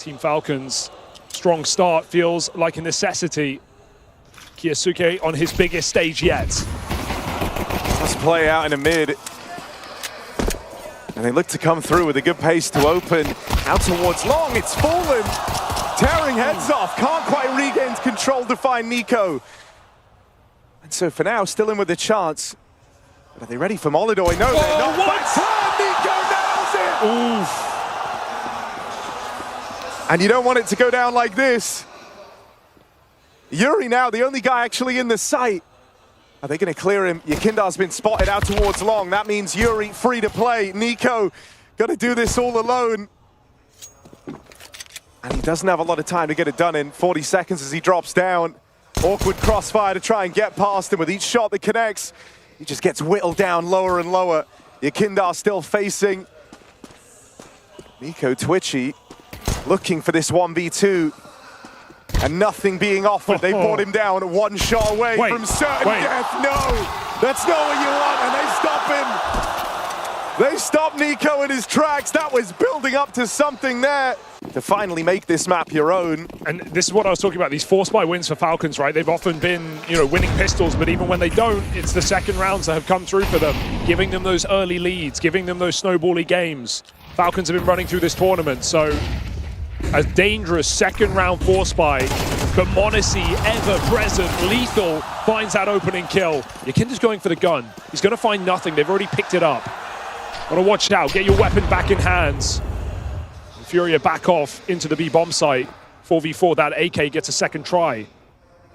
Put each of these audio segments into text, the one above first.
Team Falcons, strong start feels like a necessity. Kyosuke on his biggest stage yet. Let's play out in the mid. And they look to come through with a good pace to open. Out towards long, it's fallen. Tearing heads off, can't quite regain control to find Nico. And so for now, still in with a chance. But are they ready for Molidoy? No, they're not. Back turn, Nico nails it! Oof. And you don't want it to go down like this. Yuri now, the only guy actually in the sight. Are they going to clear him? Yakindar's been spotted out towards long. That means Yuri free to play. Nico got to do this all alone. And he doesn't have a lot of time to get it done in. 40 seconds as he drops down. Awkward crossfire to try and get past him. With each shot that connects, he just gets whittled down lower and lower. Yakindar still facing. Nico twitchy, looking for this 1v2. And nothing being offered. They brought him down one shot away from certain death. No, that's not what you want, and they stop him. They stop Nico in his tracks. That was building up to something there. To finally make this map your own. And this is what I was talking about, these force buy wins for Falcons, right? They've often been, winning pistols, but even when they don't, it's the second rounds that have come through for them, giving them those early leads, giving them those snowbally games. Falcons have been running through this tournament, so a dangerous second round force buy, but Monacy, ever present, lethal, finds that opening kill. Yakinda's going for the gun. He's going to find nothing. They've already picked it up. Got to watch out. Get your weapon back in hands. FURIA back off into the B bomb site. 4v4, that AK gets a second try. And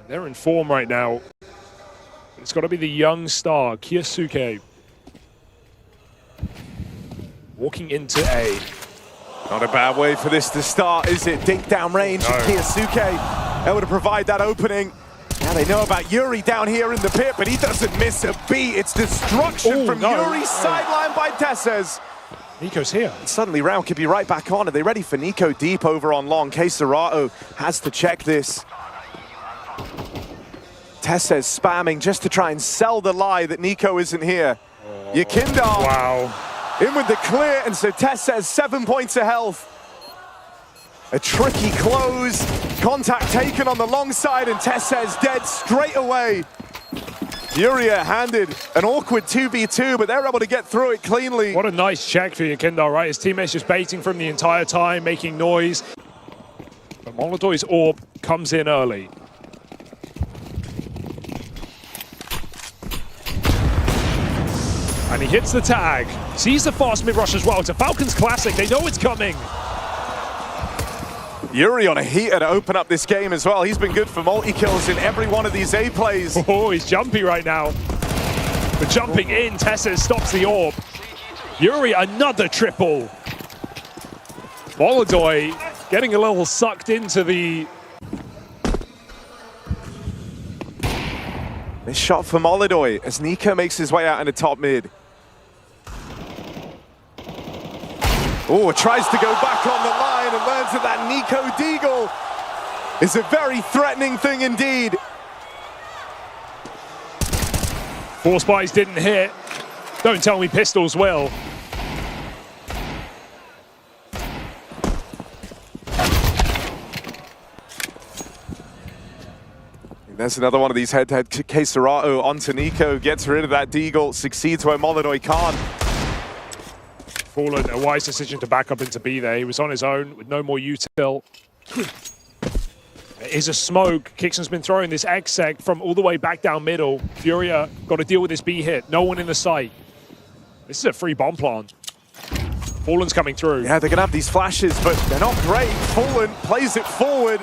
they're in form right now. It's got to be the young star, Kyosuke. Walking into A. Not a bad way for this to start, is it? Dink down range, no. Kyosuke able to provide that opening. Now they know about Yuri down here in the pit, but he doesn't miss a beat. It's destruction from Yuri, sidelined by Tesses. Nico's here. And suddenly round could be right back on. Are they ready for Nico deep over on long? Keserato has to check this. Tesses spamming just to try and sell the lie that Nico isn't here. Yakindar. Wow. In with the clear, and so Tesses 7 points of health. A tricky close. Contact taken on the long side, and Tesses dead straight away. FURIA handed an awkward 2v2, but they're able to get through it cleanly. What a nice check for Yakindar, right? His teammates just baiting from the entire time, making noise. But Molidoy's orb comes in early. And he hits the tag. Sees the fast mid-rush as well. It's a Falcons classic. They know it's coming. Yuri on a heater to open up this game as well. He's been good for multi-kills in every one of these A plays. Oh, he's jumpy right now. But jumping in, Tesses stops the orb. Yuri, another triple. Molidoy getting a little sucked into the... This shot for Molidoy as Nico makes his way out in the top mid. Oh, tries to go back on the line and learns that Nico Deagle is a very threatening thing indeed. Force buys didn't hit. Don't tell me pistols will. There's another one of these head-to-head. Keserato onto Nico, gets rid of that Deagle, succeeds where Molidoy can't. Fallen, a wise decision to back up into B there. He was on his own with no more util. There is a smoke. Kixon's been throwing this X-Sec from all the way back down middle. FURIA got to deal with this B hit. No one in the sight. This is a free bomb plant. Fallen's coming through. Yeah, they're going to have these flashes, but they're not great. Fallen plays it forward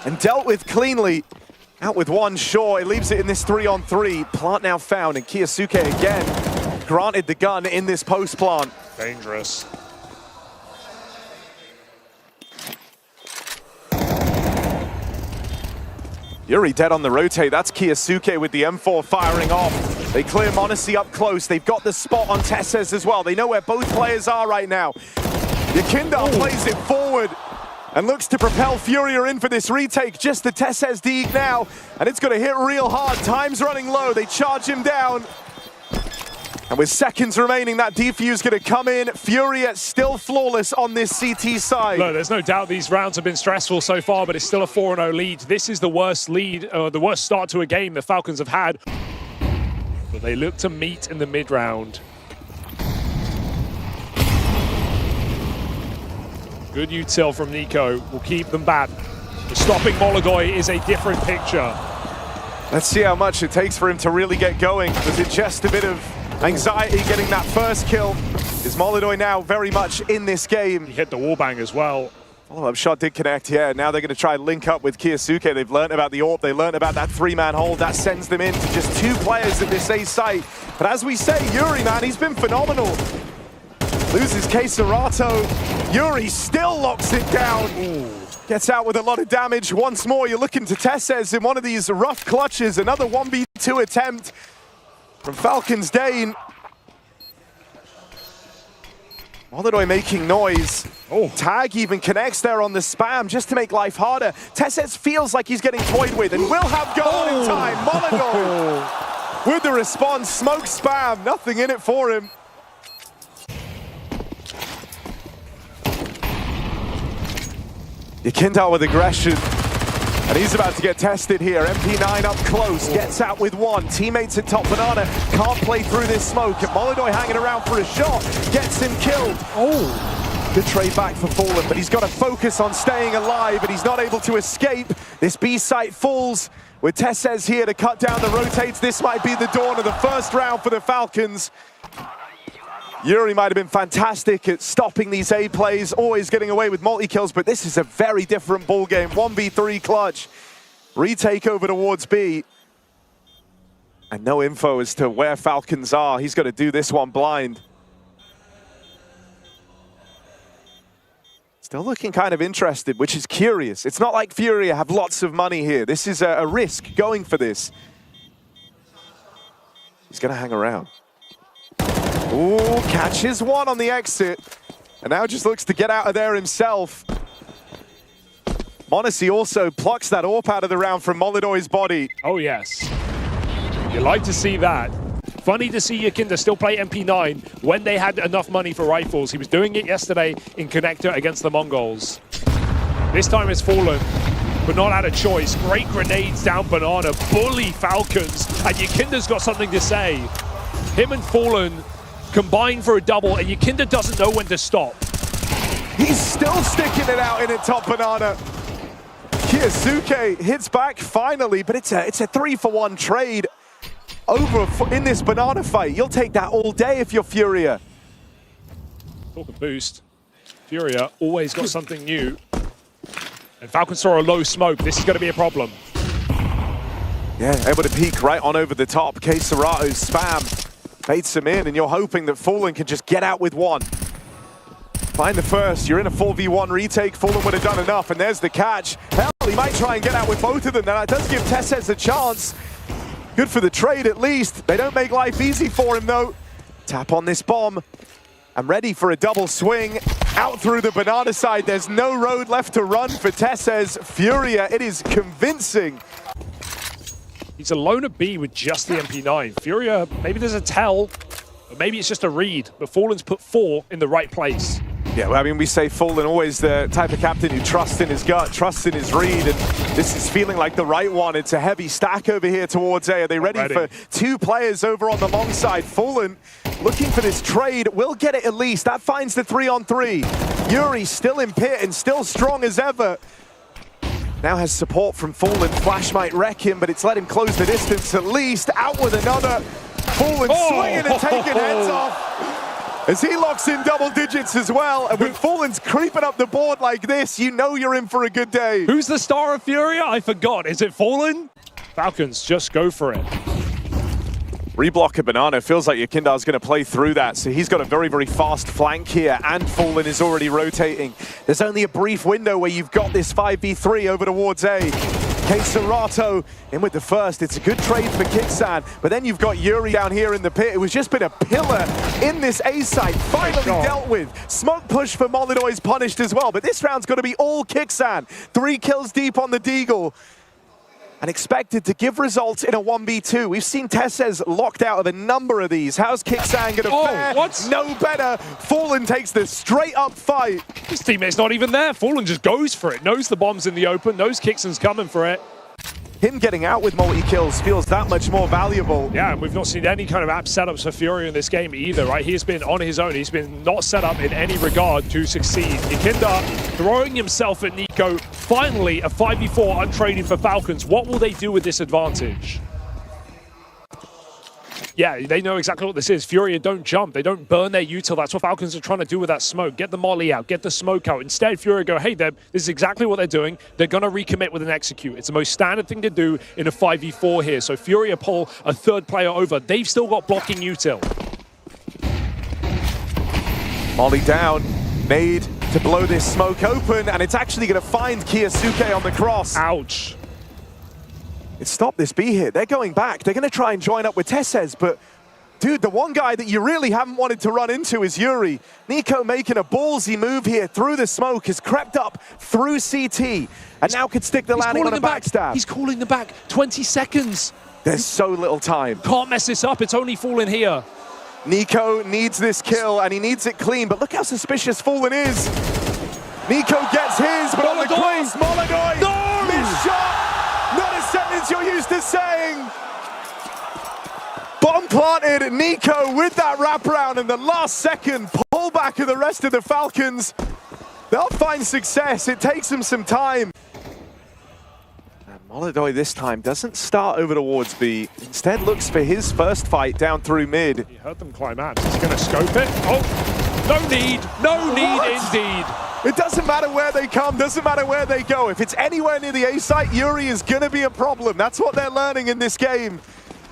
and dealt with cleanly. Out with one, sure, it leaves it in this 3-on-3. Plant now found, and Kyosuke again granted the gun in this post plant. Dangerous. Yuri dead on the rotate. That's Kyosuke with the M4 firing off. They clear Monacy up close. They've got the spot on Tesses as well. They know where both players are right now. Yakindar plays it forward and looks to propel FURIA in for this retake. Just the Tesses Deeg now, and it's going to hit real hard. Time's running low. They charge him down. And with seconds remaining, that defuse going to come in. FURIA still flawless on this CT side. Look, there's no doubt these rounds have been stressful so far, but it's still a 4-0 lead. This is the worst lead, the worst start to a game the Falcons have had. But they look to meet in the mid-round. Good util from Nico will keep them back. But stopping Molodoi is a different picture. Let's see how much it takes for him to really get going. Was it just a bit of anxiety getting that first kill? Is Molodoi now very much in this game? He hit the wallbang as well. Follow-up shot did connect, yeah. Now they're going to try and link up with Kiyasuke. They've learned about the AWP. They learned about that 3-man hold. That sends them into just 2 players at this A site. But as we say, Yuri, man, he's been phenomenal. Loses K-Serato. Yuri still locks it down. Ooh. Gets out with a lot of damage. Once more, you're looking to Tesses in one of these rough clutches. Another 1v2 attempt from Falcons Dane. Molodoi making noise. Oh. Tag even connects there on the spam just to make life harder. Tesses feels like he's getting toyed with and will have goal in time. Molodoi with the response. Smoke spam. Nothing in it for him. Yakinda with aggression, and he's about to get tested here. MP9 up close, gets out with 1. Teammates at top banana, can't play through this smoke. And Molodoi hanging around for a shot, gets him killed. Oh, good trade back for Fallen, but he's got to focus on staying alive, and he's not able to escape. This B site falls with Tesses here to cut down the rotates. This might be the dawn of the first round for the Falcons. Yuri might have been fantastic at stopping these A plays, always getting away with multi-kills, but this is a very different ball game. 1v3 clutch. Retake over towards B. And no info as to where Falcons are. He's got to do this one blind. Still looking kind of interested, which is curious. It's not like FURIA have lots of money here. This is a risk going for this. He's going to hang around. Ooh, catches 1 on the exit. And now just looks to get out of there himself. Monacy also plucks that AWP out of the round from Molodoi's body. Oh, yes. You like to see that. Funny to see Yakinda still play MP9 when they had enough money for rifles. He was doing it yesterday in Connector against the Mongols. This time it's Fallen, but not out of choice. Great grenades down Banana, bully Falcons, and Yakinda's got something to say. Him and Fallen combine for a double, and Yakinda doesn't know when to stop. He's still sticking it out in a top banana. Kiyasuke hits back finally, but it's a 3-for-1 trade over in this banana fight. You'll take that all day if you're FURIA. Talk of boost. FURIA always got something new. And Falcons saw a low smoke. This is going to be a problem. Yeah, able to peek right on over the top. K-Serato's spam baits him in, and you're hoping that Fallen can just get out with 1. Find the first. You're in a 4v1 retake. Fallen would have done enough, and there's the catch. Hell, he might try and get out with both of them. Now, that does give Tesses a chance. Good for the trade, at least. They don't make life easy for him, though. Tap on this bomb. I'm ready for a double swing. Out through the banana side. There's no road left to run for Tesses. FURIA, it is convincing. He's alone at B with just the MP9. FURIA, maybe there's a tell, but maybe it's just a read. But Fallen's put 4 in the right place. Yeah, well, I mean, we say Fallen always the type of captain who trusts in his gut, trusts in his read, and this is feeling like the right one. It's a heavy stack over here towards A. Are they ready for 2 players over on the long side? Fallen looking for this trade, will get it at least. That finds the 3-on-3. Yuri still in pit and still strong as ever. Now has support from Fallen. Flash might wreck him, but it's let him close the distance at least. Out with another. Fallen swinging and taking heads off as he locks in double digits as well. And when Fallen's creeping up the board like this, you know you're in for a good day. Who's the star of FURIA? I forgot. Is it Fallen? Falcons just go for it. Reblock a banana. Feels like Yakinda's going to play through that, so he's got a very, very fast flank here, and Fallen is already rotating. There's only a brief window where you've got this 5v3 over towards A. K-Serato in with the first. It's a good trade for Kixan, but then you've got Yuri down here in the pit. It was just been a pillar in this A site, finally dealt with. Smoke push for Molodoi's punished as well, but this round's going to be all Kixan. 3 kills deep on the Deagle. and expected to give results in a 1v2. We've seen Tessez locked out of a number of these. How's Kicksang gonna fare? What? No better. Fallen takes the straight up fight. His teammate's not even there. Fallen just goes for it. Knows the bomb's in the open. Knows Kicksang's coming for it. Him getting out with multi-kills feels that much more valuable. Yeah, and we've not seen any kind of app setups for FURIA in this game either, right? He's been on his own. He's been not set up in any regard to succeed. Yakinda throwing himself at Nico. Finally, a 5v4 untraded for Falcons. What will they do with this advantage? Yeah, they know exactly what this is. FURIA don't jump. They don't burn their util. That's what Falcons are trying to do with that smoke. Get the molly out. Get the smoke out. Instead, FURIA go, hey, this is exactly what they're doing. They're going to recommit with an execute. It's the most standard thing to do in a 5v4 here. So FURIA pull a third player over. They've still got blocking util. Molly down. Made to blow this smoke open, and it's actually going to find Kiyosuke on the cross. Ouch. It stopped this B hit. They're going back. They're going to try and join up with Tessez, but dude, the one guy that you really haven't wanted to run into is Yuri. Nico making a ballsy move here through the smoke, has crept up through CT, and now could stick the landing on a backstab. He's calling the back. 20 seconds. There's so little time. Can't mess this up. It's only Fallen here. Nico needs this kill, and he needs it clean, but look how suspicious Fallen is. Nico gets his, but on the cross, Molodoi! No! Missed shot! Not a sentence you're used to saying! Bomb planted, Nico with that wraparound in the last second, pull back of the rest of the Falcons. They'll find success, it takes them some time. And Molodoi this time doesn't start over towards B, instead looks for his first fight down through mid. He heard them climb out. He's going to scope it. Oh, no need indeed. It doesn't matter where they come, doesn't matter where they go. If it's anywhere near the A site, Yuri is going to be a problem. That's what they're learning in this game.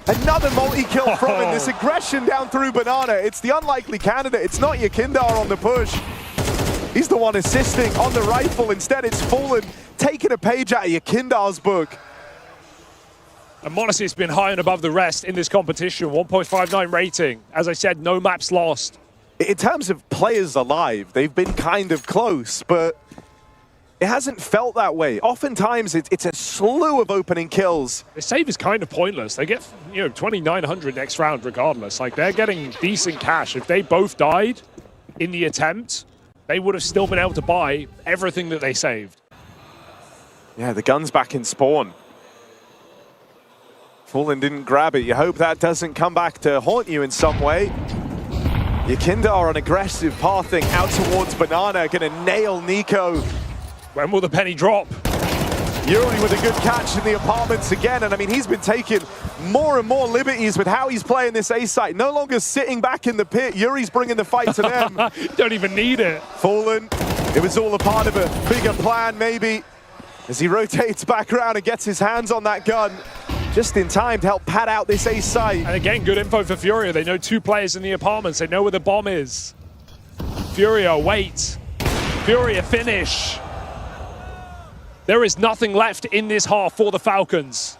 Another multi-kill from him, this aggression down through Banana. It's the unlikely candidate. It's not Yakinda on the push. He's the one assisting on the rifle. Instead, it's Fallen, taking a page out of Yakinda's book. And m0NESY has been high and above the rest in this competition. 1.59 rating. As I said, no maps lost. In terms of players alive, they've been kind of close, but it hasn't felt that way. Oftentimes, it's a slew of opening kills. The save is kind of pointless. They get, 2,900 next round regardless. Like, they're getting decent cash. If they both died in the attempt, they would have still been able to buy everything that they saved. Yeah, the gun's back in spawn. Fallen didn't grab it. You hope that doesn't come back to haunt you in some way. Yakinda are an aggressive pathing out towards Banana, gonna nail Nico. When will the penny drop? Yuri with a good catch in the apartments again, and I mean, he's been taking more and more liberties with how he's playing this A site. No longer sitting back in the pit, Yuri's bringing the fight to them. Don't even need it. Fallen, it was all a part of a bigger plan, maybe, as he rotates back around and gets his hands on that gun. Just in time to help pad out this A site. And again, good info for FURIA. They know 2 players in the apartments. They know where the bomb is. FURIA, wait. FURIA, finish. There is nothing left in this half for the Falcons.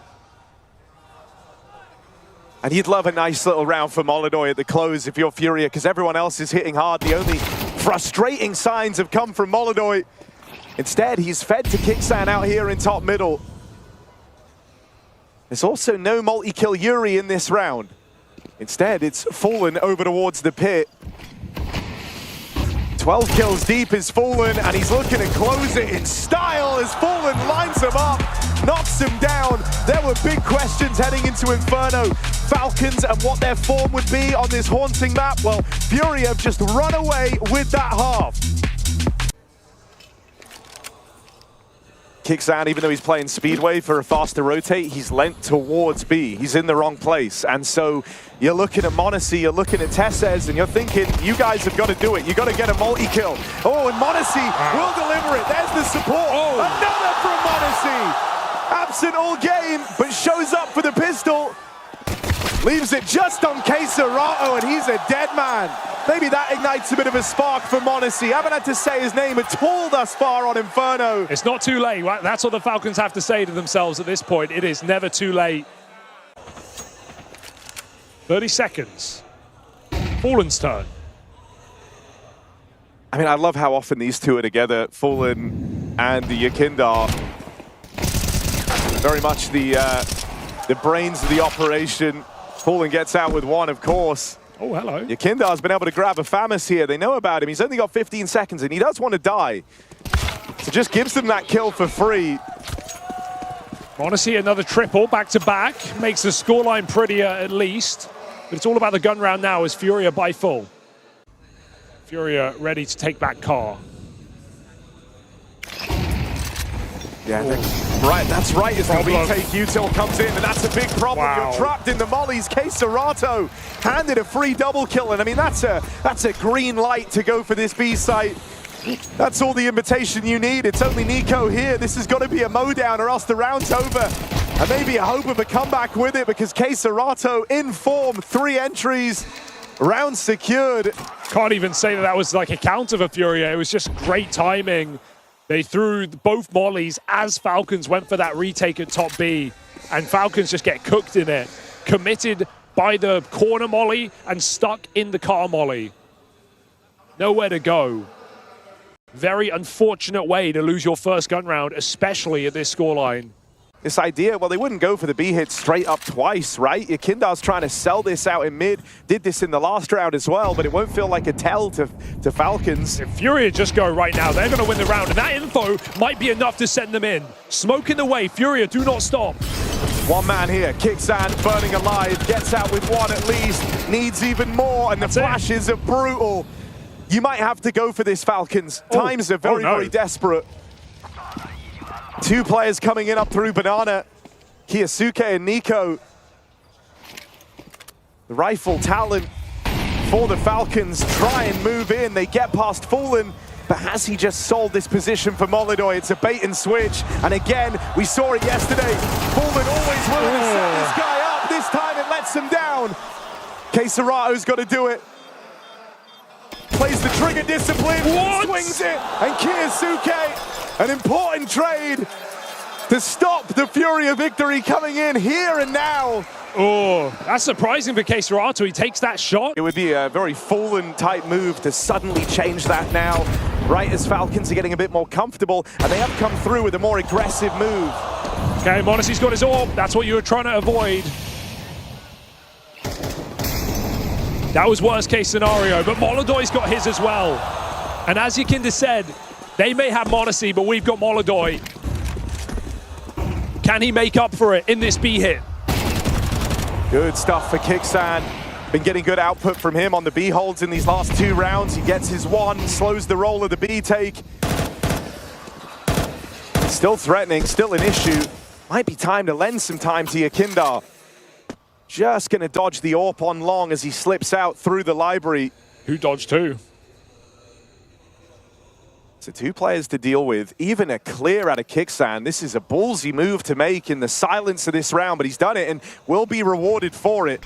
And you'd love a nice little round for Molodoi at the close if you're FURIA, because everyone else is hitting hard. The only frustrating signs have come from Molodoi. Instead, he's fed to Kicksan out here in top middle. There's also no multi-kill Yuri in this round. Instead, it's Fallen over towards the pit. 12 kills deep is Fallen, and he's looking to close it in style as Fallen lines him up, knocks him down. There were big questions heading into Inferno. Falcons and what their form would be on this haunting map. Well, FURIA have just run away with that half. Kicks out, even though he's playing Speedway for a faster rotate, he's lent towards B. He's in the wrong place. And so you're looking at m0NESY, you're looking at Tessez, and you're thinking, you guys have got to do it. You got to get a multi-kill. Oh, and m0NESY will deliver it. There's the support. Oh. Another from m0NESY. Absent all game, but shows up for the pistol. Leaves it just on Quesarato, and he's a dead man. Maybe that ignites a bit of a spark for m0NESY. Haven't had to say his name at all thus far on Inferno. It's not too late. Right? That's what the Falcons have to say to themselves at this point. It is never too late. 30 seconds. Fallen's turn. I mean, I love how often these two are together, Fallen and the Yakinda. Very much the brains of the operation. Fallen gets out with one, of course. Oh, hello. Yakindar's been able to grab a Famas here. They know about him. He's only got 15 seconds, and he does want to die. So just gives them that kill for free. Want to see another triple back-to-back. Makes the scoreline prettier at least. But it's all about the gun round now as FURIA by full. FURIA ready to take back car. Yeah, right, that's right, as the retake util comes in, and that's a big problem. Wow. You're trapped in the mollies. K-Serato handed a free double kill, and I mean, that's a green light to go for this B site. That's all the invitation you need. It's only Nico here. This has got to be a mowdown or else the round's over. And maybe a hope of a comeback with it, because K-Serato in form, 3 entries, round secured. Can't even say that was like a counter for FURIA. It was just great timing. They threw both mollies as Falcons went for that retake at top B, and Falcons just get cooked in it. Committed by the corner molly and stuck in the car molly. Nowhere to go. Very unfortunate way to lose your first gun round, especially at this scoreline. This idea, well, they wouldn't go for the B hit straight up twice, right? Yakindar's trying to sell this out in mid. Did this in the last round as well, but it won't feel like a tell to Falcons. If FURIA just go right now, they're going to win the round, and that info might be enough to send them in. Smoke in the way, FURIA do not stop. One man here, Kixan burning alive, gets out with one at least, needs even more, and the flashes are brutal. You might have to go for this, Falcons. Times are very, very desperate. 2 players coming in up through Banana. Kiyosuke and Nico. The rifle talent for the Falcons. Try and move in. They get past Fallen. But has he just sold this position for Molodoy? It's a bait and switch. And again, we saw it yesterday. Fallen always willing to set this guy up. This time it lets him down. K-Serato's got to do it. Plays the trigger discipline. Swings it. And Kiyosuke, an important trade to stop the FURIA victory coming in here and now. Oh, that's surprising for K-Serato. He takes that shot. It would be a very Fallen type move to suddenly change that now, right as Falcons are getting a bit more comfortable, and they have come through with a more aggressive move. Okay, m0NESY's got his orb. That's what you were trying to avoid. That was worst case scenario, but Molodoy's got his as well. And as Yakinda said, they may have m0NESY, but we've got Molodoy. Can he make up for it in this B hit? Good stuff for Kixan. Been getting good output from him on the B holds in these last 2 rounds. He gets his one, slows the roll of the B take. Still threatening, still an issue. Might be time to lend some time to Yakinda. Just gonna dodge the AWP on long as he slips out through the library. Who dodged who? So 2 players to deal with, even a clear out of Kixan. This is a ballsy move to make in the silence of this round, but he's done it and will be rewarded for it.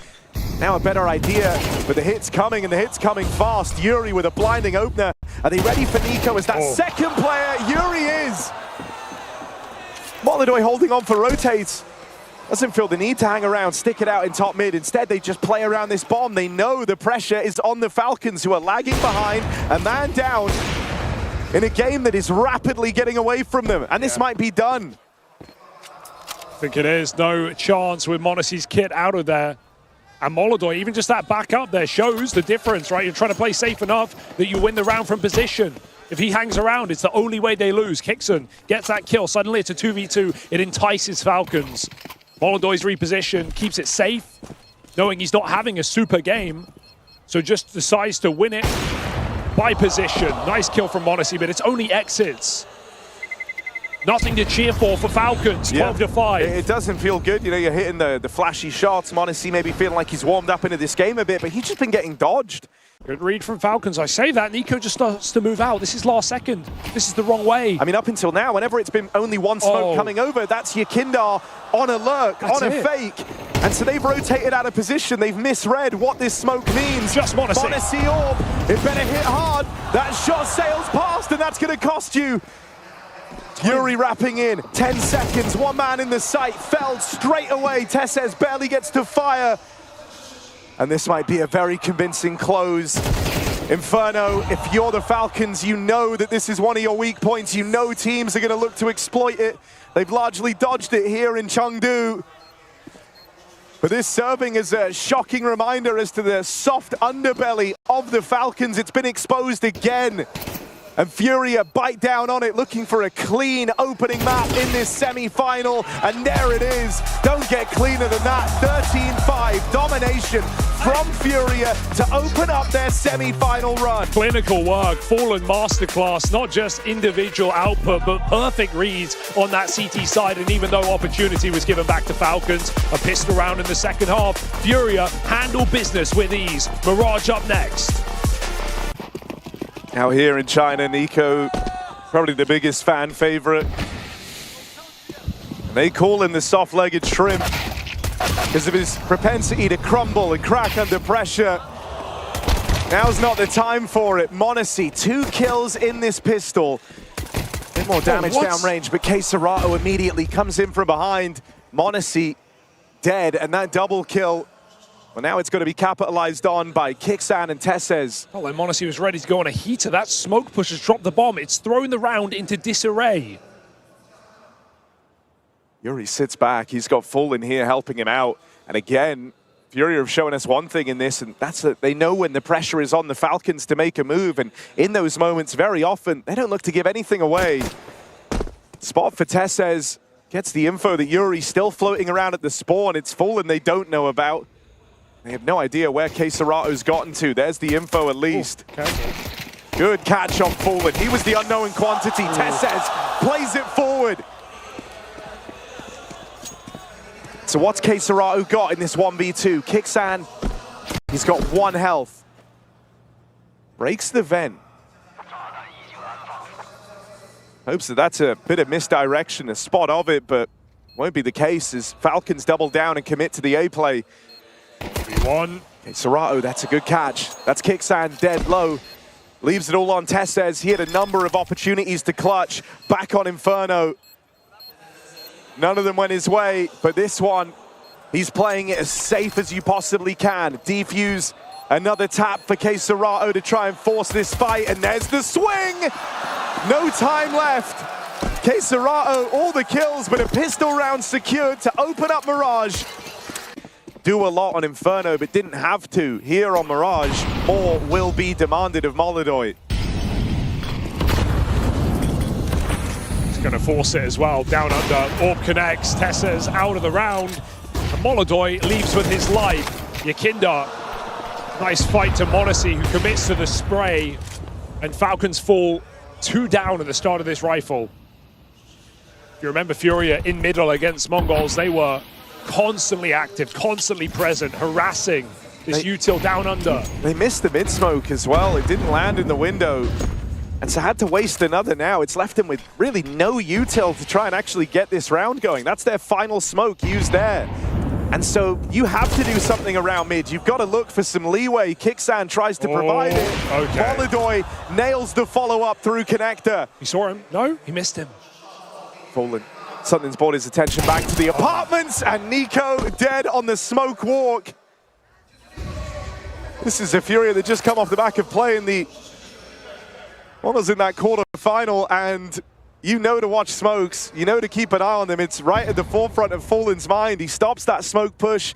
Now a better idea, but the hit's coming, and the hit's coming fast. Yuri with a blinding opener. Are they ready for Nico as that second player? Yuri is. Molodoy holding on for rotates. Doesn't feel the need to hang around, stick it out in top mid. Instead, they just play around this bomb. They know the pressure is on the Falcons, who are lagging behind, a man down, in a game that is rapidly getting away from them. And this might be done. I think it is. No chance with m0NESY's kit out of there. And Molodoy, even just that back up there shows the difference, right? You're trying to play safe enough that you win the round from position. If he hangs around, it's the only way they lose. Kixan gets that kill. Suddenly it's a 2v2. It entices Falcons. Molodoy's reposition keeps it safe, knowing he's not having a super game. So just decides to win it by position. Nice kill from m0NESY, but it's only exits. Nothing to cheer for Falcons, 12-5. It doesn't feel good. You know, you're hitting the flashy shots. m0NESY maybe feeling like he's warmed up into this game a bit, but he's just been getting dodged. Good read from Falcons. I say that, Nico just starts to move out. This is last second. This is the wrong way. I mean, up until now, whenever it's been only one smoke coming over, that's Yakinda on a lurk, on a fake. And so they've rotated out of position. They've misread what this smoke means. Just m0NESY. m0NESY orb. It better hit hard. That shot sails past, and that's going to cost you. Yuri wrapping in. 10 seconds. One man in the sight. Felled straight away. Tesses barely gets to fire. And this might be a very convincing close. Inferno, if you're the Falcons, you know that this is one of your weak points. You know teams are going to look to exploit it. They've largely dodged it here in Chengdu. But this serving as a shocking reminder as to the soft underbelly of the Falcons. It's been exposed again. And FURIA bite down on it, looking for a clean opening map in this semi-final. And there it is. Don't get cleaner than that. 13-5 domination from FURIA to open up their semi-final run. Clinical work, Fallen masterclass, not just individual output, but perfect reads on that CT side. And even though opportunity was given back to Falcons, a pistol round in the second half, FURIA handle business with ease. Mirage up next. Now here in China, Nico, probably the biggest fan favorite. They call him the soft-legged shrimp because of his propensity to crumble and crack under pressure. Now's not the time for it. m0NESY, 2 kills in this pistol. A bit more damage downrange, but Serato immediately comes in from behind. m0NESY dead, and that double kill, well, now it's going to be capitalized on by Kixan and Tesses. Oh, and m0NESY was ready to go on a heater. That smoke push has dropped the bomb. It's thrown the round into disarray. Yuri sits back. He's got Fallen here helping him out. And again, FURIA have shown us one thing in this, and that's that they know when the pressure is on the Falcons to make a move. And in those moments, very often, they don't look to give anything away. Spot for Tesses gets the info that Yuri's still floating around at the spawn. It's Fallen they don't know about. They have no idea where Serato's gotten to. There's the info at least. Ooh, okay. Good catch on Fallen. He was the unknown quantity. Tesses plays it forward. So what's Serato got in this 1v2? Kixan, he's got 1 health. Breaks the vent. Hopes that that's a bit of misdirection, a spot of it, but won't be the case as Falcons double down and commit to the A play. 1. Serato, that's a good catch. That's Kixan dead low. Leaves it all on Tesses. He had a number of opportunities to clutch. Back on Inferno. None of them went his way, but this one, he's playing it as safe as you possibly can. Defuse, another tap for Serato to try and force this fight, and there's the swing! No time left. Serato, all the kills, but a pistol round secured to open up Mirage. Do a lot on Inferno, but didn't have to. Here on Mirage, more will be demanded of Molodoi. He's going to force it as well. Down under, Orb connects, Tesses out of the round. And Molodoi leaves with his life. Yakinda, nice fight to m0NESY, who commits to the spray. And Falcons fall 2 down at the start of this rifle. If you remember FURIA in middle against Mongols, they were constantly active, constantly present, harassing this util down under. They missed the mid-smoke as well. It didn't land in the window. And so had to waste another now. It's left them with really no util to try and actually get this round going. That's their final smoke used there. And so you have to do something around mid. You've got to look for some leeway. Kixan tries to provide it. Okay. Molodoi nails the follow-up through connector. He saw him. No, he missed him. Fallen. Something's brought his attention back to the apartments, and Nico dead on the smoke walk. This is a FURIA that just come off the back of playing the Models in that quarter final, and you know to watch smokes, you know to keep an eye on them. It's right at the forefront of Fallen's mind. He stops that smoke push,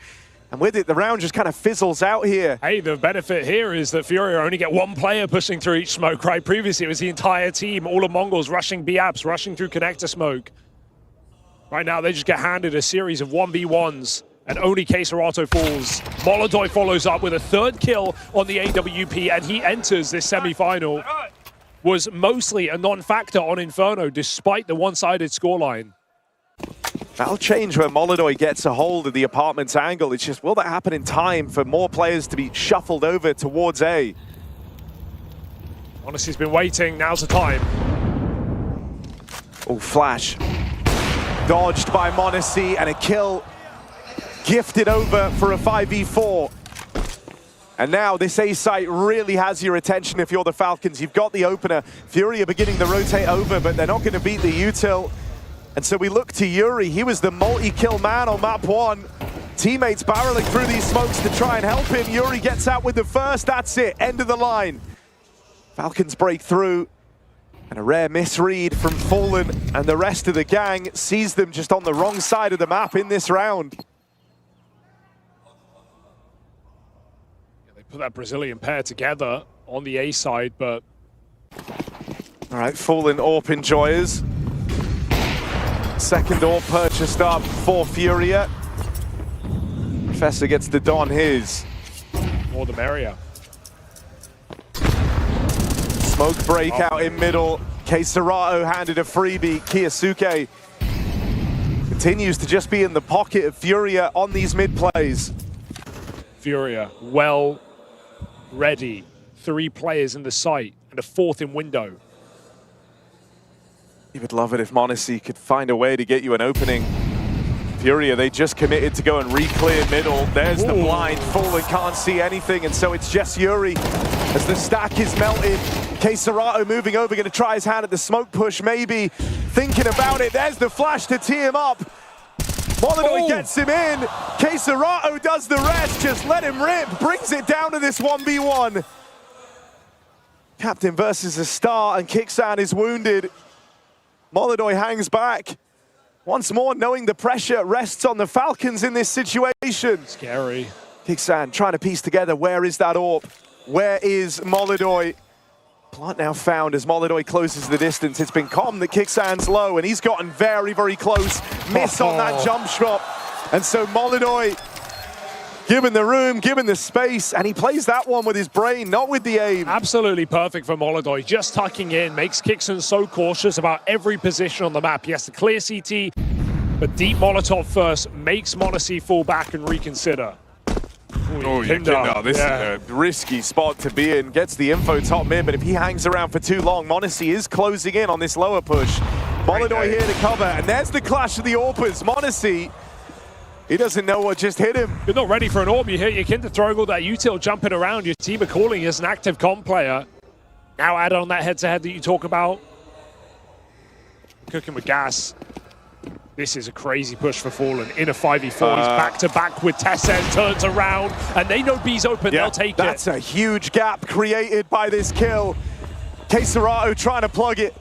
and with it, the round just kind of fizzles out here. Hey, the benefit here is that FURIA only get 1 player pushing through each smoke, right? Previously, it was the entire team, all of Mongols rushing B-apps, rushing through connector smoke. Right now, they just get handed a series of 1v1s, and only Serato falls. Molodoi follows up with a 3rd kill on the AWP, and he enters this semi-final. Was mostly a non-factor on Inferno, despite the one-sided scoreline. That'll change when Molodoi gets a hold of the apartment's angle. It's just, will that happen in time for more players to be shuffled over towards A? m0NESY's been waiting, now's the time. Oh, flash. Dodged by m0NESY, and a kill gifted over for a 5v4. And now this A site really has your attention if you're the Falcons. You've got the opener. FURIA beginning to rotate over, but they're not going to beat the util. And so we look to Yuri. He was the multi-kill man on map 1. Teammates barreling through these smokes to try and help him. Yuri gets out with the first. That's it. End of the line. Falcons break through. And a rare misread from Fallen, and the rest of the gang sees them just on the wrong side of the map in this round. Yeah, they put that Brazilian pair together on the A side, but... All right, Fallen AWP enjoyers. Second AWP purchased up for FURIA. Professor gets the Don his. More the merrier. Smoke breakout in middle. Serato handed a freebie. Kiyosuke continues to just be in the pocket of FURIA on these mid plays. FURIA, well ready. 3 players in the site and a 4th in window. You would love it if m0NESY could find a way to get you an opening. FURIA, they just committed to go and re-clear middle. There's the blind. Fallen can't see anything, and so it's just Yuri as the stack is melted. Serato moving over, going to try his hand at the smoke push, maybe. Thinking about it, there's the flash to tee him up. Molyneux gets him in. Serato does the rest, just let him rip. Brings it down to this 1v1. Captain versus a star, and Kixan is wounded. Molyneux hangs back. Once more, knowing the pressure rests on the Falcons in this situation. Scary. Kixan trying to piece together, where is that AWP? Where is Molyneux? Plant now found as Molyneux closes the distance. It's been calm that Kixan's low, and he's gotten very, very close. Miss on that jump shot. And so Molyneux, given the room, given the space, and he plays that one with his brain, not with the aim. Absolutely perfect for Molyneux. Just tucking in, makes Kixan so cautious about every position on the map. He has to clear CT, but deep Molotov first makes m0NESY fall back and reconsider. Oh, Chengdu. This is a risky spot to be in. Gets the info top mid, but if he hangs around for too long, m0NESY is closing in on this lower push. Molyneux here to cover, and there's the clash of the AWPers. m0NESY, he doesn't know what just hit him. You're not ready for an AWP. You hit your Kinder throwing all that util, jumping around. Your team are calling as an active comp player. Now add on that head-to-head that you talk about. Cooking with gas. This is a crazy push for Fallen. In a 5v4, he's back-to-back with Tessen, turns around, and they know B's open, they'll take That's a huge gap created by this kill. Serato trying to plug it.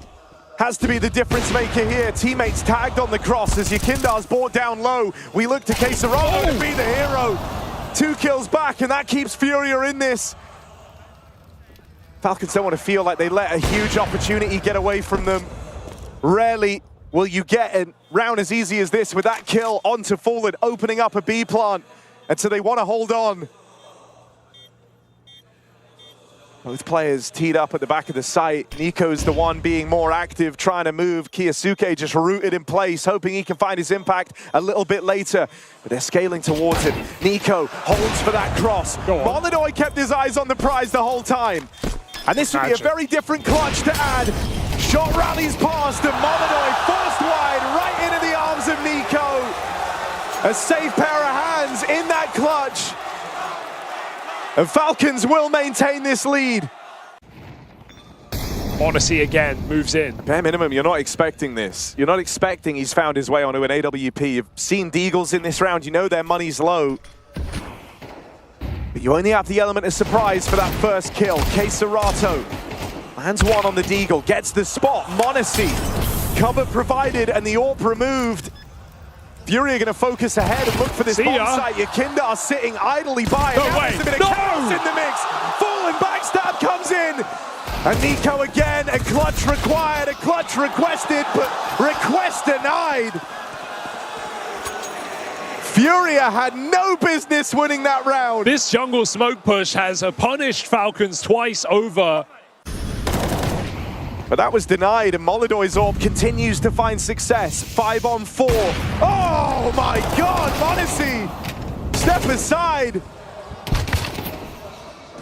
Has to be the difference maker here. Teammates tagged on the cross as Yakindar's brought down low. We look to Serato to be the hero. 2 kills back, and that keeps FURIA in this. Falcons don't want to feel like they let a huge opportunity get away from them. Rarely will you get a round as easy as this with that kill onto Fallen, opening up a B plant. And so they want to hold on. Both players teed up at the back of the site. Nico's the one being more active, trying to move. Kiyosuke just rooted in place, hoping he can find his impact a little bit later. But they're scaling towards him. Nico holds for that cross. Molyneux kept his eyes on the prize the whole time. And this would be a very different clutch to add. Shot rallies past, and Molyneux forced wide, right into the arms of Nico. A safe pair of hands in that clutch. And Falcons will maintain this lead. m0NESY again moves in. Bare minimum, you're not expecting this. You're not expecting he's found his way onto an AWP. You've seen Deagles in this round. You know their money's low. But you only have the element of surprise for that first kill. Serato lands one on the Deagle, gets the spot. m0NESY, cover provided and the AWP removed. FURIA going to focus ahead and look for this bomb site. Yakindar sitting idly by. There's a bit of chaos in the mix. Fallen backstab comes in. And Nico again, a clutch required, a clutch requested, but request denied. FURIA had no business winning that round. This jungle smoke push has punished Falcons twice over. But that was denied, and Molyneux's AWP continues to find success. 5 on 4. Oh my God, m0NESY! Step aside.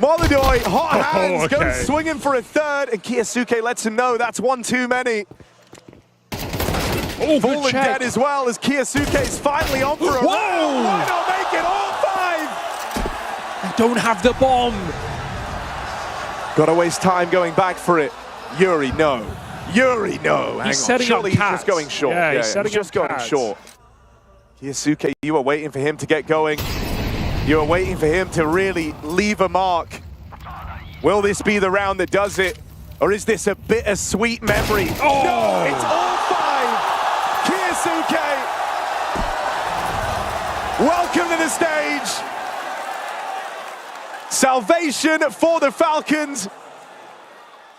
Molyneux, hot hands, goes swinging for a third, and Kiyosuke lets him know that's one too many. Fallen dead as well, as Kiyosuke's finally on for a round. Why not make it all 5? I don't have the bomb. Gotta waste time going back for it. Yuri, no. Yuri, no. He's setting up he's just going short. Yeah, he's just going short. Kiyosuke, you were waiting for him to get going. You were waiting for him to really leave a mark. Will this be the round that does it? Or is this a bittersweet memory? Oh! No, it's all five. Kiyosuke, welcome to the stage. Salvation for the Falcons.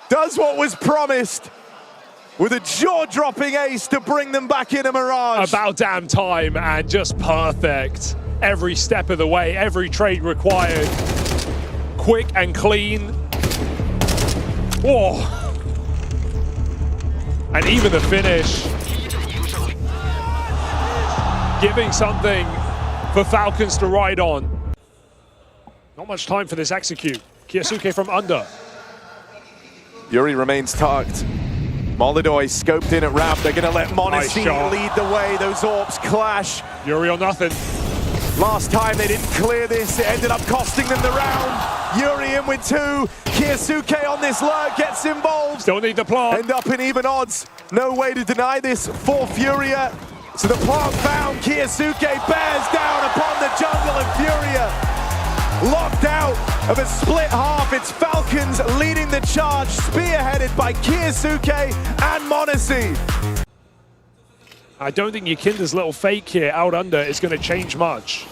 Does what was promised with a jaw-dropping ace to bring them back in a mirage. About damn time, and just perfect. Every step of the way, every trade required. Quick and clean. Whoa. And even the finish. Giving something for Falcons to ride on. Not much time for this execute. Kiyosuke from under. Yuri remains tucked. Molodoi scoped in at ramp. They're going to let Monacy lead the way. Those orbs clash. Yuri or nothing. Last time they didn't clear this, it ended up costing them the round. Yuri in with two. Kiyosuke on this lurk gets involved. Still need the plant. End up in even odds. No way to deny this for FURIA. So the plant found. Kiyosuke bears down upon the jungle of FURIA. Locked out of a split half. It's Falcons leading the charge, spearheaded by Kiyosuke and Monacy. I don't think Yakinda's little fake here out under is going to change much.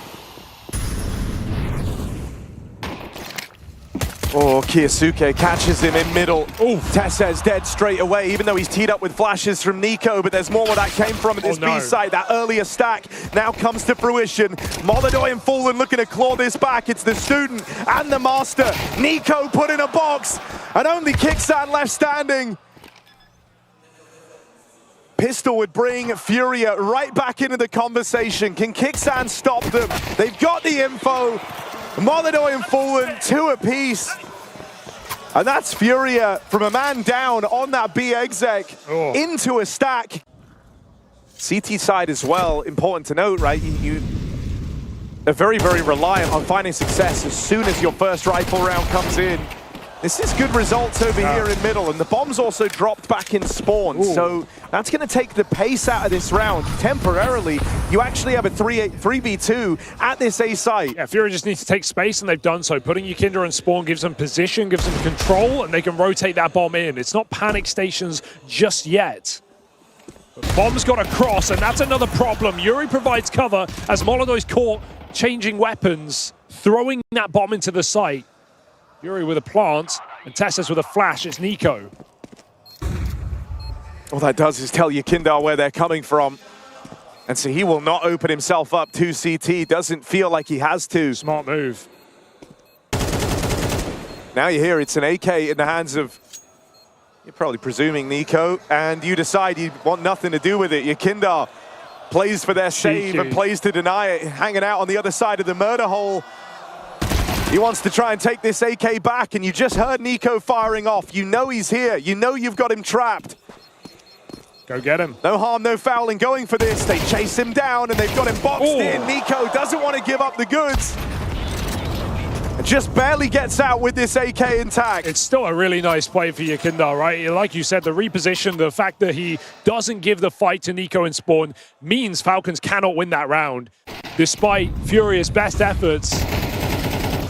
Oh, Kiyosuke catches him in middle. Oof. Tessa's dead straight away, even though he's teed up with flashes from Nico, but there's more where that came from at this B site. That earlier stack now comes to fruition. Molodoi and Fallen looking to claw this back. It's the student and the master. Nico put in a box, and only Kicksan left standing. Pistol would bring FURIA right back into the conversation. Can Kicksan stop them? They've got the info. Molodoi and Fallen, two apiece. And that's FURIA from a man down on that B exec into a stack. CT side as well, important to note, right? You are very, very reliant on finding success as soon as your first rifle round comes in. This is good results over here in middle, and the bomb's also dropped back in spawn, so that's going to take the pace out of this round temporarily. You actually have a 3v2 at this A site. Yeah, FURIA just needs to take space, and they've done so. Putting Yakinda in spawn gives them position, gives them control, and they can rotate that bomb in. It's not panic stations just yet. But bomb's got to cross, and that's another problem. Yuri provides cover as Molodoi's caught changing weapons, throwing that bomb into the site. Yuri with a plant, and Tessa's with a flash. It's Nico. All that does is tell Yakinda where they're coming from. And so he will not open himself up to CT. Doesn't feel like he has to. Smart move. Now you hear it's an AK in the hands of, you're probably presuming Nico, and you decide you want nothing to do with it. Yakinda plays for their save and plays to deny it, hanging out on the other side of the murder hole. He wants to try and take this AK back, and you just heard Nico firing off. You know he's here. You know you've got him trapped. Go get him. No harm, no foul in going for this. They chase him down, and they've got him boxed in. Nico doesn't want to give up the goods. And just barely gets out with this AK intact. It's still a really nice play for Yakinda, right? Like you said, the reposition, the fact that he doesn't give the fight to Nico in spawn means Falcons cannot win that round. Despite FURIA's best efforts.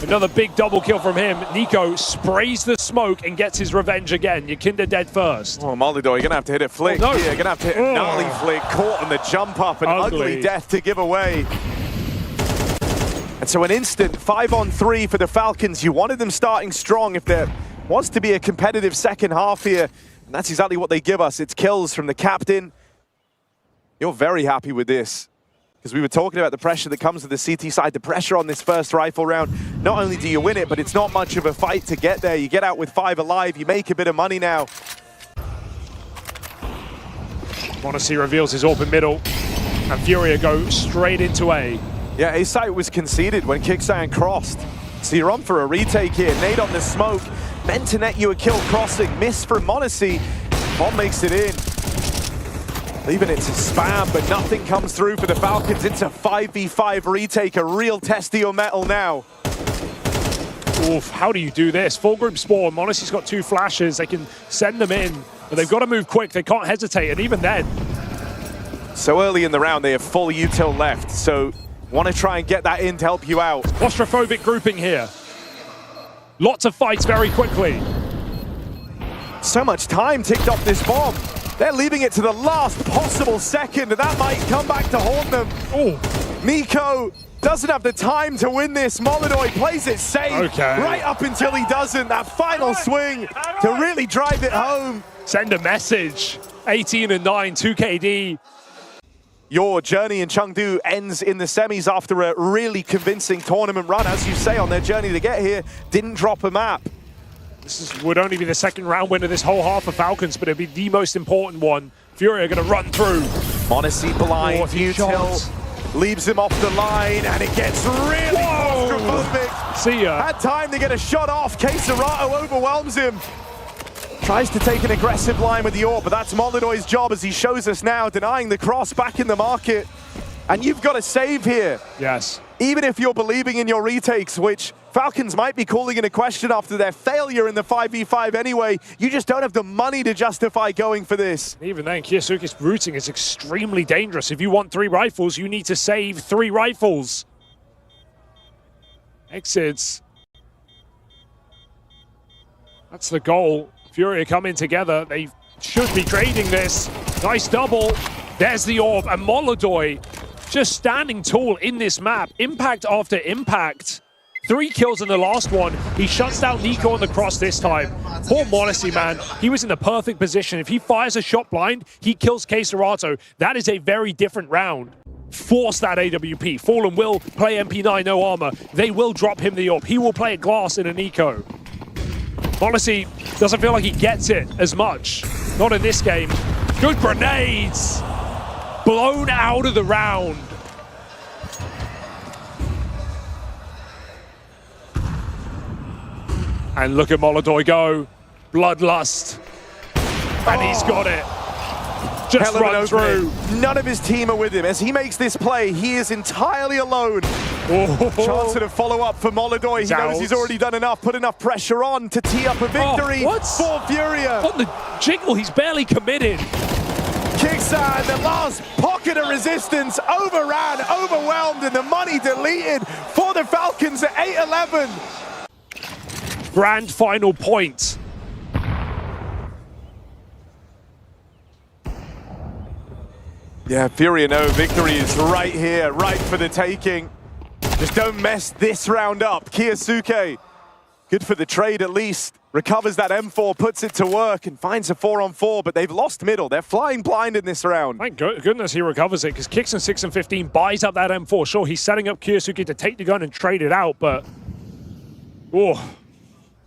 Another big double kill from him. Nico sprays the smoke and gets his revenge again. Yakinda dead first. Oh, Molodoi, you're going to have to hit a flick. Oh, no. Yeah, you're going to have to hit a gnarly flick. Caught on the jump up. An ugly death to give away. And so an instant 5-on-3 for the Falcons. You wanted them starting strong if there was to be a competitive second half here. And that's exactly what they give us. It's kills from the captain. You're very happy with this. Because we were talking about the pressure that comes to the CT side, the pressure on this first rifle round. Not only do you win it, but it's not much of a fight to get there. You get out with 5 alive, you make a bit of money now. Monacy reveals his open middle, and FURIA go straight into A. Yeah, A site was conceded when Kicksan crossed. So you're on for a retake here. Nade on the smoke, meant to net you a kill crossing. Miss from Monacy, Bomb makes it in. Leaving it to spam, but nothing comes through for the Falcons. It's a 5v5 retake, a real test of your metal now. Oof, how do you do this? Full group spawn, Monacy's got 2 flashes, they can send them in, but they've got to move quick, they can't hesitate, and even then. So early in the round, they have full util left, so want to try and get that in to help you out. Claustrophobic grouping here. Lots of fights very quickly. So much time ticked off this bomb. They're leaving it to the last possible second, and that might come back to haunt them. Oh, NiKo doesn't have the time to win this. Molodoi plays it safe right up until he doesn't. That final swing to really drive it home. Send a message. 18 and 9, 2KD. Your journey in Chengdu ends in the semis after a really convincing tournament run. As you say, on their journey to get here, didn't drop a map. Would only be the second round win of this whole half for Falcons, but it'd be the most important one. FURIA are going to run through. m0NESY blind, Util leaves him off the line, and it gets really claustrophobic. See ya. Had time to get a shot off. K-Serato overwhelms him. Tries to take an aggressive line with the AWP, but that's Molodoi's job, as he shows us now, denying the cross back in the market. And you've got to save here. Yes. Even if you're believing in your retakes, which Falcons might be calling into question after their failure in the 5v5 anyway, you just don't have the money to justify going for this. Even then, KyoSuke's routing is extremely dangerous. If you want 3 rifles, you need to save 3 rifles. Exits. That's the goal. FURIA coming together. They should be trading this. Nice double. There's the AWP, and Molodoi just standing tall in this map. Impact after impact. 3 kills in the last one. He shuts down NiKo on the cross this time. Poor m0NESY, man. He was in the perfect position. If he fires a shot blind, he kills K-Serato. That is a very different round. Force that AWP. Fallen will play MP9, no armor. They will drop him the AWP. He will play a glass in a NiKo. m0NESY doesn't feel like he gets it as much. Not in this game. Good grenades. Blown out of the round. And look at Molodoi go. Bloodlust. And he's got it. Just run through. None of his team are with him. As he makes this play, he is entirely alone. Chance to follow up for Molodoi. He knows he's already done enough, put enough pressure on to tee up a victory for FURIA. On the jiggle, he's barely committed. Kixan, the last pocket of resistance, overran, overwhelmed, and the money deleted for the Falcons at 8-11. Grand final point. Yeah, FURIA know victory is right here, right for the taking. Just don't mess this round up. KyoSuke, good for the trade at least. Recovers that M4, puts it to work, and finds a 4-on-4, but they've lost middle. They're flying blind in this round. Thank goodness he recovers it, because Kixan 6 and 15 buys up that M4. Sure, he's setting up KyoSuke to take the gun and trade it out, but...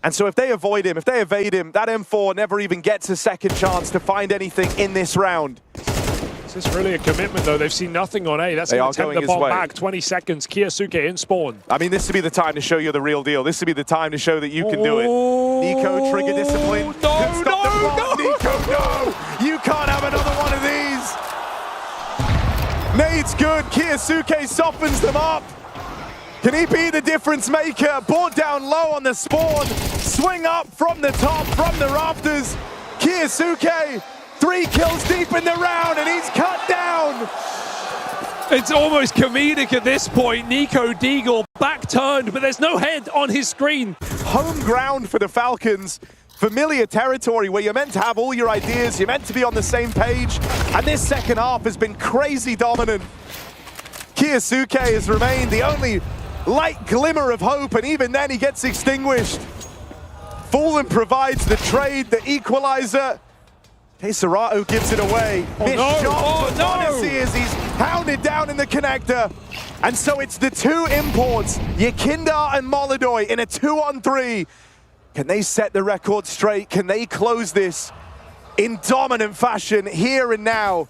And so if they avoid him, if they evade him, that M4 never even gets a second chance to find anything in this round. Is this really a commitment, though? They've seen nothing on A. That's going to tempt the bomb back. 20 seconds. KyoSuke in spawn. I mean, this would be the time to show you the real deal. This would be the time to show that you can do it. NiKo, trigger discipline. No! NiKo, no! You can't have another one of these. Nade's good. KyoSuke softens them up. Can he be the difference maker? Brought down low on the spawn. Swing up from the top, from the rafters. KyoSuke, 3 kills deep in the round, and he's cut down. It's almost comedic at this point. NiKo Deagle back turned, but there's no head on his screen. Home ground for the Falcons. Familiar territory where you're meant to have all your ideas, you're meant to be on the same page, and this second half has been crazy dominant. KyoSuke has remained the only light glimmer of hope, and even then he gets extinguished. Fallen provides the trade, the equalizer. K-Serato gives it away. Missed shot for m0NESY as he's hounded down in the connector. And so it's the 2 imports, Yakinda and Molodoi, in a 2-on-3. Can they set the record straight? Can they close this in dominant fashion here and now?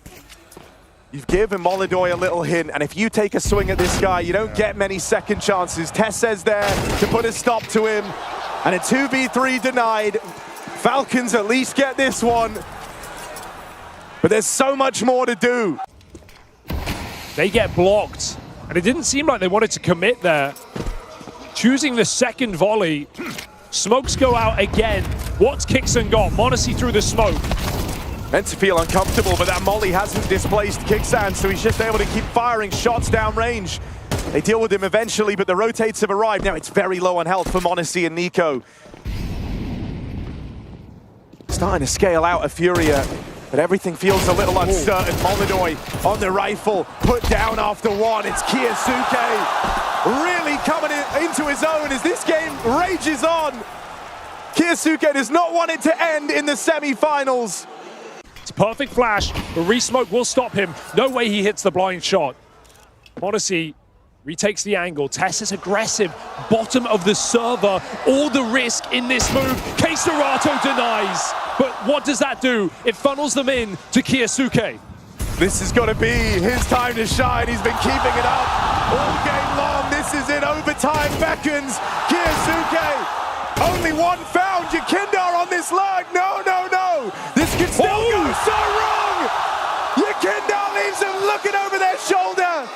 You've given Molodoi a little hint, and if you take a swing at this guy, you don't get many second chances. Tess's there to put a stop to him, and a 2v3 denied. Falcons at least get this one, but there's so much more to do. They get blocked, and it didn't seem like they wanted to commit there. Choosing the second volley, smokes go out again. What's Kixan got? m0NESY through the smoke. Meant to feel uncomfortable, but that molly hasn't displaced Kixan, so he's just able to keep firing shots down range. They deal with him eventually, but the rotates have arrived. Now it's very low on health for m0NESY and NiKo. starting to scale out of FURIA, but everything feels a little uncertain. Molodoi on the rifle, put down after one. It's Kiyasuke really coming into his own as this game rages on. Kiyasuke does not want it to end in the semi-finals. It's a perfect flash. The re-smoke will stop him. No way he hits the blind shot. Odyssey retakes the angle. Tess is aggressive. Bottom of the server. All the risk in this move. Keisarato denies. But what does that do? It funnels them in to Kiyasuke. This is going to be his time to shine. He's been keeping it up all game long. This is it. Overtime beckons. Kiyasuke. Only one found. Yakindar on this leg. No, no, no. This could still go so wrong. Yakindar leaves them looking over their shoulder.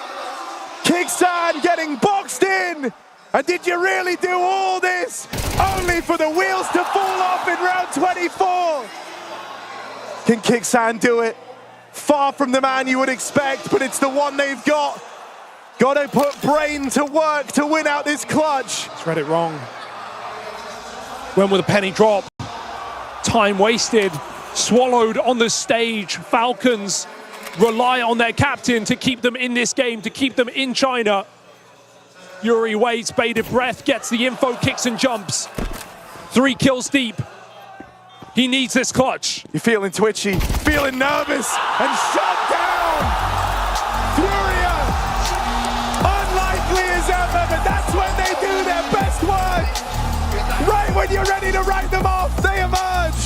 Kixan getting boxed in. And did you really do all this only for the wheels to fall off in round 24? Can Kixan do it? Far from the man you would expect, but it's the one they've got. Got to put brain to work to win out this clutch. He's read it wrong. When will the penny drop? Time wasted, swallowed on the stage. Falcons rely on their captain to keep them in this game, to keep them in China. Yuri waits, bated breath, gets the info, kicks and jumps. 3 kills deep. He needs this clutch. You're feeling twitchy, feeling nervous, and shut down! FURIA! Unlikely as ever, but that's when they do their best work! Right when you're ready to write them off, they emerge!